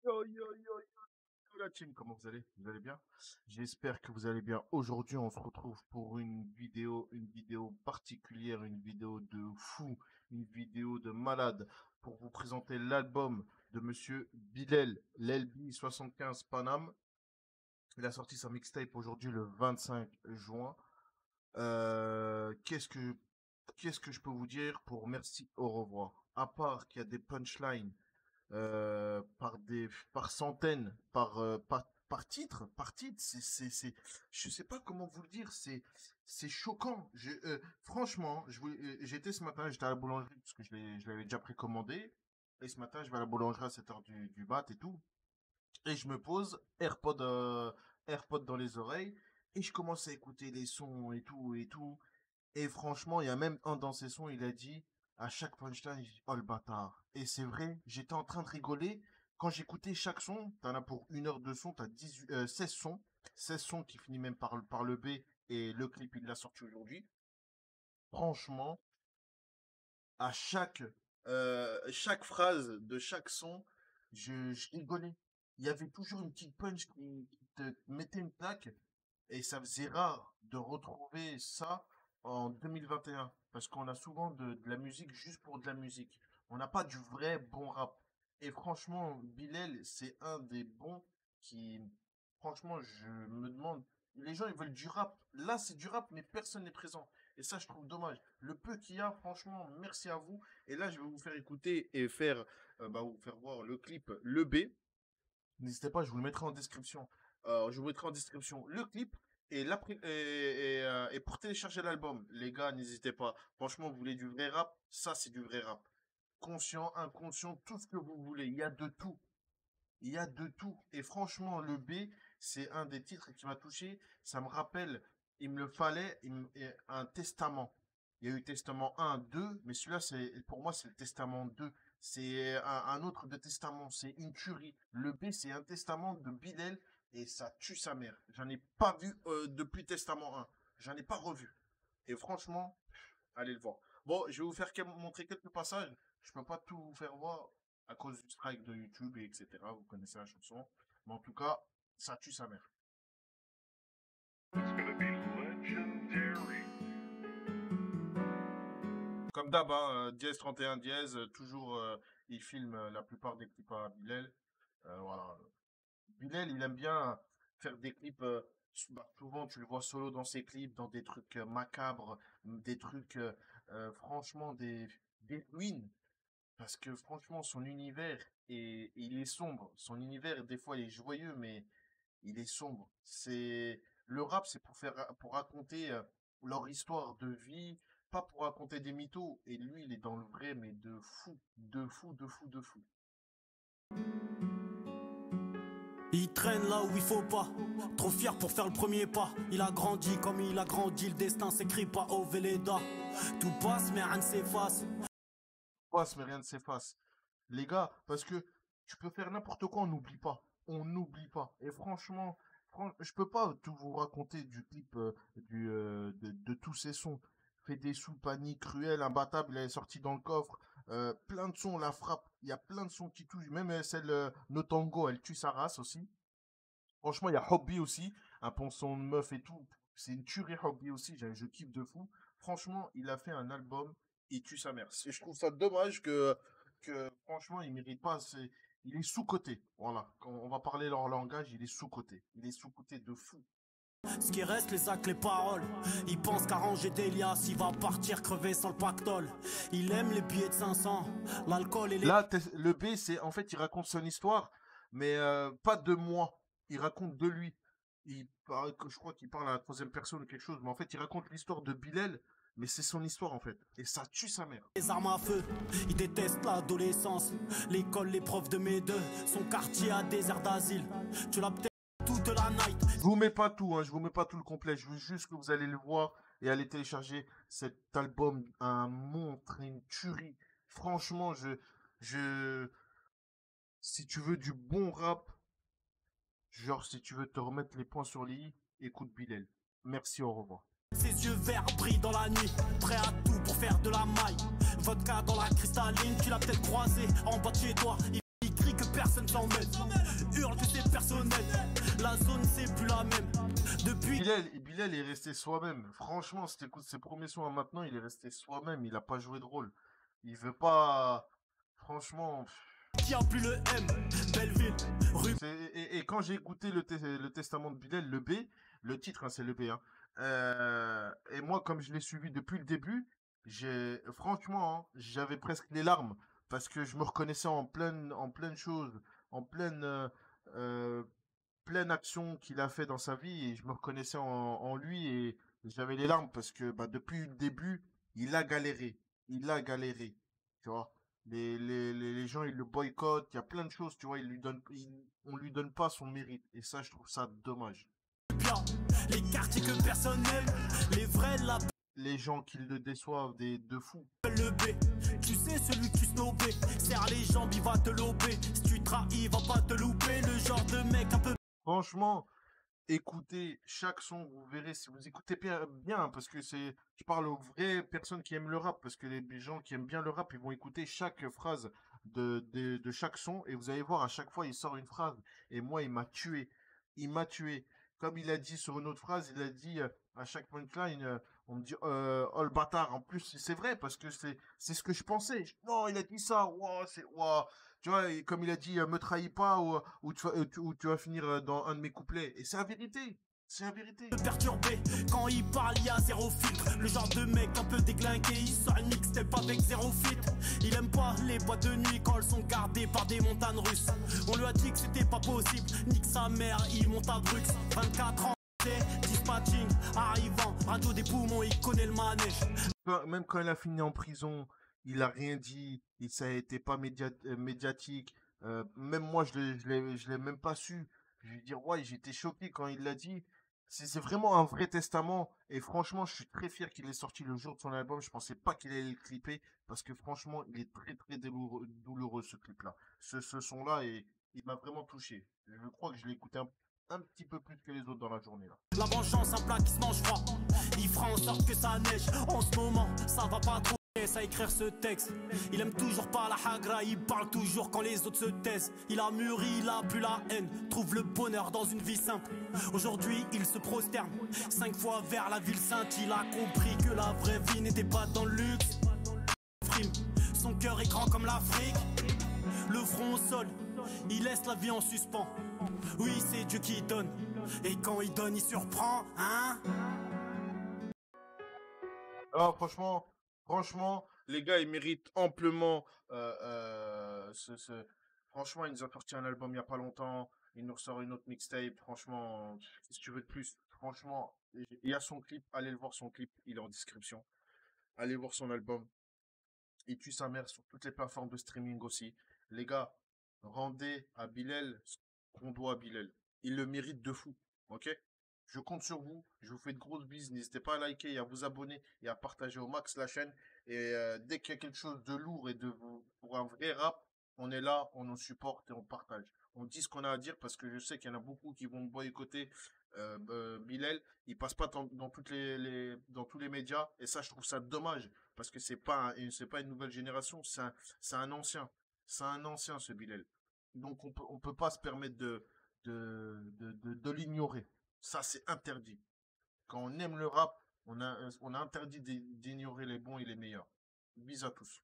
Yo, yo, yo, yo, la team, comment vous allez? Vous allez bien? J'espère que vous allez bien. Aujourd'hui, on se retrouve pour une vidéo particulière, une vidéo de fou, une vidéo de malade pour vous présenter l'album de Monsieur Bilal, l'LB 75 Paname. Il a sorti sa mixtape aujourd'hui le 25 juin. Qu'est-ce que je peux vous dire pour merci, au revoir? À part qu'il y a des punchlines par centaines, par titre, je sais pas comment vous le dire, c'est choquant. Franchement, j'étais ce matin, j'étais à la boulangerie parce que je l'avais déjà précommandé. Et ce matin, je vais à la boulangerie à 7h du mat et tout. Et je me pose, AirPod dans les oreilles, et je commence à écouter les sons et tout et tout. Et franchement, il y a même un dans ces sons, il a dit, à chaque punchline, il dit, oh le bâtard. Et c'est vrai, j'étais en train de rigoler. Quand j'écoutais chaque son, t'en as pour 1 heure de son, t'as 16 sons. 16 sons qui finit même par le B. Et le clip, il l'a sorti aujourd'hui. Franchement, à chaque phrase de chaque son, je rigolais. Il y avait toujours une petite punch qui te mettait une claque. Et ça faisait rare de retrouver ça en 2021. Parce qu'on a souvent de la musique juste pour de la musique. On n'a pas du vrai bon rap. Et franchement, Bilal, c'est un des bons qui... Franchement, je me demande... Les gens, ils veulent du rap. Là, c'est du rap, mais personne n'est présent. Et ça, je trouve dommage. Le peu qu'il y a, franchement, merci à vous. Et là, je vais vous faire écouter et vous faire voir le clip Le B. N'hésitez pas, je vous le mettrai en description. Je vous mettrai en description le clip et pour télécharger l'album. Les gars, n'hésitez pas. Franchement, vous voulez du vrai rap? Ça, c'est du vrai rap. Conscient, inconscient, tout ce que vous voulez. Il y a de tout. Il y a de tout. Et franchement, le B, c'est un des titres qui m'a touché. Ça me rappelle, il me le fallait, un testament. Il y a eu Testament 1, 2, mais celui-là, pour moi, c'est le Testament 2. C'est un autre de testament. C'est une tuerie. Le B, c'est un testament de Bilal et ça tue sa mère. J'en ai pas vu depuis Testament 1. J'en ai pas revu. Et franchement, allez le voir. Bon, je vais vous faire montrer quelques passages. Je peux pas tout vous faire voir à cause du strike de YouTube, et etc. Vous connaissez la chanson. Mais en tout cas, ça tue sa mère. Comme d'hab, hein, Dièse 31 Dièse, toujours, il filme la plupart des clips à Bilal. Voilà. Bilal, il aime bien faire des clips. Souvent, tu le vois solo dans ses clips, dans des trucs macabres, des trucs, franchement, des ruines. Parce que franchement, son univers, il est sombre. Son univers, des fois, il est joyeux, mais il est sombre. Le rap, c'est pour raconter leur histoire de vie, pas pour raconter des mythos. Et lui, il est dans le vrai, mais de fou, de fou, de fou, de fou. Il traîne là où il faut pas, trop fier pour faire le premier pas. Il a grandi comme il a grandi, le destin s'écrit pas au Véleda. Tout passe mais rien ne s'efface. Passe mais rien ne s'efface. Les gars, parce que tu peux faire n'importe quoi, on n'oublie pas. On n'oublie pas. Et franchement, je peux pas tout vous raconter du clip de tous ces sons. Fait des sous, panique, cruel, imbattable, il est sorti dans le coffre. Plein de sons, la frappe. Il y a plein de sons qui touchent. Même celle No Tango, elle tue sa race aussi. Franchement, il y a Hobby aussi. Un ponçon de meuf et tout. C'est une tuerie Hobby aussi. Je kiffe de fou. Franchement, il a fait un album. Il tue sa mère. Je trouve ça dommage que franchement, il mérite pas. Il est sous-coté. Voilà. Quand on va parler leur langage, il est sous-coté. Il est sous-coté de fou. Ce qui reste, les actes, les paroles. Il pense qu'arranger des liasses, il va partir crever sans le pactole. Il aime les billets de 500, l'alcool et les... Là, le B, c'est en fait, il raconte son histoire, mais pas de moi. Il raconte de lui. Je crois qu'il parle à la troisième personne ou quelque chose, mais en fait, il raconte l'histoire de Bilal, mais c'est son histoire en fait. Et ça tue sa mère. Les armes à feu, il déteste l'adolescence. L'école, les profs de mes deux, son quartier a des aires d'asile. Tu l'as peut-être toute la night. Je vous mets pas tout, hein, je vous mets pas tout le complet. Je veux juste que vous allez le voir et aller télécharger cet album, un monstre, une tuerie. Franchement, si tu veux du bon rap, genre si tu veux te remettre les points sur les i, écoute Bilal. Merci, au revoir. Ses yeux verts brillent dans la nuit, prêt à tout pour faire de la maille. Vodka dans la cristalline, tu l'as peut-être croisé en bas de chez toi. Il crie que personne. personne s'en mêle. Hurle que c'est personnel, la zone c'est plus la même. Depuis Bilal est resté soi-même. Franchement, si t'écoutes ses premiers sons à maintenant, il est resté soi-même. Il a pas joué de rôle. Il veut pas. Franchement. qui a plus le M, Belleville, rue. Et quand j'ai écouté le testament de Bilal, le B, le titre, hein, c'est le B. Hein, et moi, comme je l'ai suivi depuis le début, franchement, hein, j'avais presque les larmes parce que je me reconnaissais en pleine chose, en euh, pleine action qu'il a fait dans sa vie et je me reconnaissais en lui et j'avais les larmes parce que bah, depuis le début, il a galéré. Il a galéré. Tu vois. Les gens, ils le boycottent. Il y a plein de choses, tu vois. On lui donne pas son mérite. Et ça, je trouve ça dommage. Les quartiers que personne n'aime, les vrais la Les gens qui le déçoivent, de fous. le B, tu sais celui que tu snobais, serre les jambes, il va te lober. Si tu trahis, il va pas te louper. Le genre de mec un peu. Franchement, écoutez chaque son, vous verrez, si vous écoutez bien parce que je parle aux vraies personnes qui aiment le rap, parce que les gens qui aiment bien le rap, ils vont écouter chaque phrase de chaque son, et vous allez voir, à chaque fois, il sort une phrase, et moi, il m'a tué, comme il a dit sur une autre phrase, il a dit, à chaque punchline, on me dit, oh le bâtard, en plus, c'est vrai, parce que c'est ce que je pensais, non, il a dit ça, wow, wow. Tu vois, et comme il a dit, me trahis pas ou tu vas finir dans un de mes couplets. Et c'est la vérité. C'est la vérité. Perturbé, quand il parle, il y a zéro filtre. Le genre de mec un peu déglingué, il sort une mixtape avec zéro fit. Il aime pas les boîtes de nuit quand elles sont gardées par des montagnes russes. On lui a dit que c'était pas possible, nique sa mère, il monte à Brux. 24 ans, dispatching, arrivant, radio des poumons, il connaît le manège. Même quand il a fini en prison, il a rien dit, ça a été pas médiatique. Même moi, je l'ai même pas su. Je veux dire, ouais, j'étais choqué quand il l'a dit. C'est vraiment un vrai testament. Et franchement, je suis très fier qu'il ait sorti le jour de son album. Je pensais pas qu'il allait le clipper. Parce que franchement, il est très très douloureux ce clip-là. Ce son-là, et il m'a vraiment touché. Je crois que je l'ai écouté un petit peu plus que les autres dans la journée là. La vengeance, un plat qui se mange froid. Il fera en sorte que ça neige. En ce moment, ça va pas trop à écrire ce texte. Il aime toujours pas la hagra, il parle toujours quand les autres se taisent. Il a mûri, il a plus la haine, trouve le bonheur dans une vie simple. Aujourd'hui, il se prosterne 5 fois vers la ville sainte. Il a compris que la vraie vie n'était pas dans le luxe. Son cœur est grand comme l'Afrique, le front au sol, il laisse la vie en suspens. Oui, c'est Dieu qui donne, et quand il donne, il surprend, hein. Alors franchement, les gars, ils méritent amplement franchement, ils nous ont sorti un album il y a pas longtemps, ils nous ressortent une autre mixtape, franchement, qu'est-ce que tu veux de plus? Franchement, il y a son clip, allez le voir son clip, il est en description. Allez voir son album. Il tue sa mère sur toutes les plateformes de streaming aussi. Les gars, rendez à Bilal ce qu'on doit à Bilal. Il le mérite de fou, ok? Je compte sur vous. Je vous fais de grosses bises. N'hésitez pas à liker et à vous abonner et à partager au max la chaîne. Et dès qu'il y a quelque chose de lourd et pour un vrai rap, on est là, on nous supporte et on partage. On dit ce qu'on a à dire parce que je sais qu'il y en a beaucoup qui vont boycotter Bilal. Il passe pas dans dans tous les médias et ça, je trouve ça dommage parce que c'est pas une nouvelle génération, c'est un ancien. C'est un ancien ce Bilal. Donc on peut pas se permettre de l'ignorer. Ça, c'est interdit. Quand on aime le rap, on a interdit d'ignorer les bons et les meilleurs. Bis à tous.